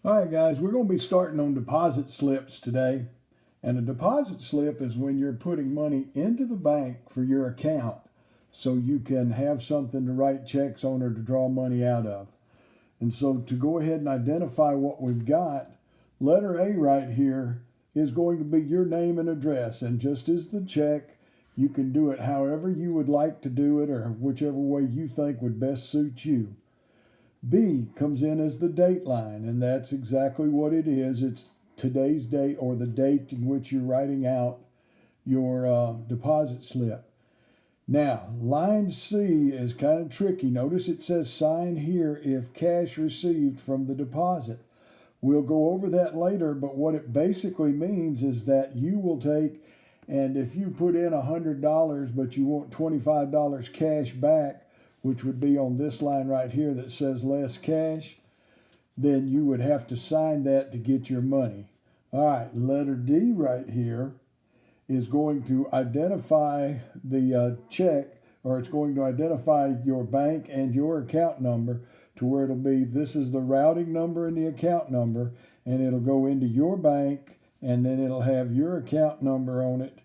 All right, guys, we're going to be starting on deposit slips today. And a deposit slip is when you're putting money into the bank for your account so you can have something to write checks on or to draw money out of. And so to go ahead and identify what we've got, letter A right here is going to be your name and address. And just as the check, you can do it however you would like to do it or whichever way you think would best suit you. B comes in as the date line, and that's exactly what it is. It's today's date or the date in which you're writing out your deposit slip. Now, line C is kind of tricky. Notice it says sign here if cash received from the deposit. We'll go over that later, but what it basically means is that you will take, and if you put in $100 but you want $25 cash back, which would be on this line right here that says less cash, then you would have to sign that to get your money. All right, letter D right here is going to identify the check, or it's going to identify your bank and your account number to where it'll be, this is the routing number and the account number, and it'll go into your bank, and then it'll have your account number on it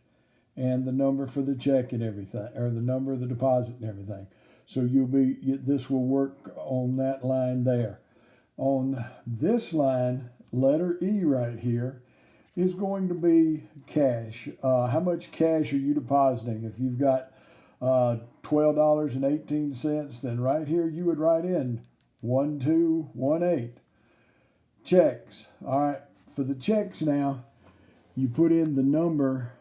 and the number for the check and everything, or the number of the deposit and everything. So this will work on that line there. On this line, letter E right here is going to be cash. How much cash are you depositing? If you've got $12.18, then right here you would write in 1218. Checks. All right, for the checks now, you put in the number,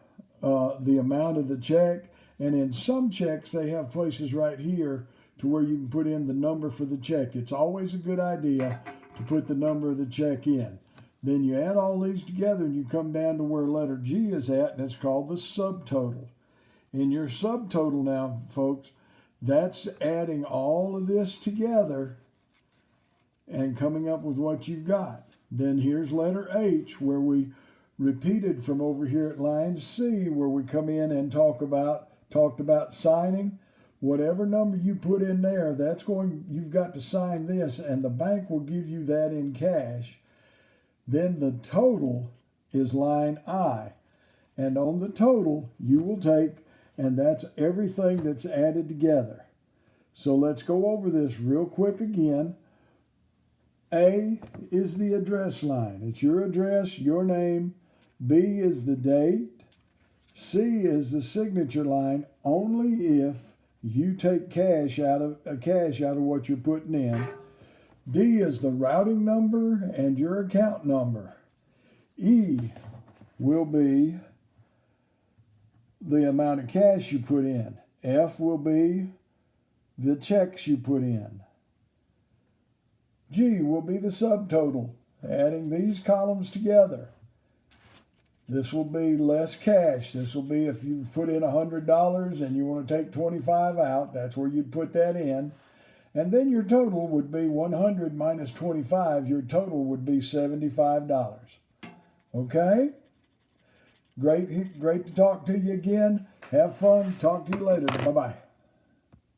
the amount of the check. And in some checks, they have places right here to where you can put in the number for the check. It's always a good idea to put the number of the check in. Then you add all these together and you come down to where letter G is at, and it's called the subtotal. In your subtotal now, folks, that's adding all of this together and coming up with what you've got. Then here's letter H, where we repeated from over here at line C, where we come in and talked about signing. Whatever number you put in there, you've got to sign this, and the bank will give you that in cash. Then the total is line I, and on the total you will take, and that's everything that's added together. So let's go over this real quick again. A is the address line. It's your address, your name. B is the date. C is the signature line only if you take cash out of what you're putting in. D is the routing number and your account number. E will be the amount of cash you put in. F will be the checks you put in. G will be the subtotal, adding these columns together. This will be less cash. This will be if you put in $100 and you want to take 25 out, that's where you'd put that in. And then your total would be 100 minus 25. Your total would be $75. Okay? Great to talk to you again. Have fun. Talk to you later. Bye-bye.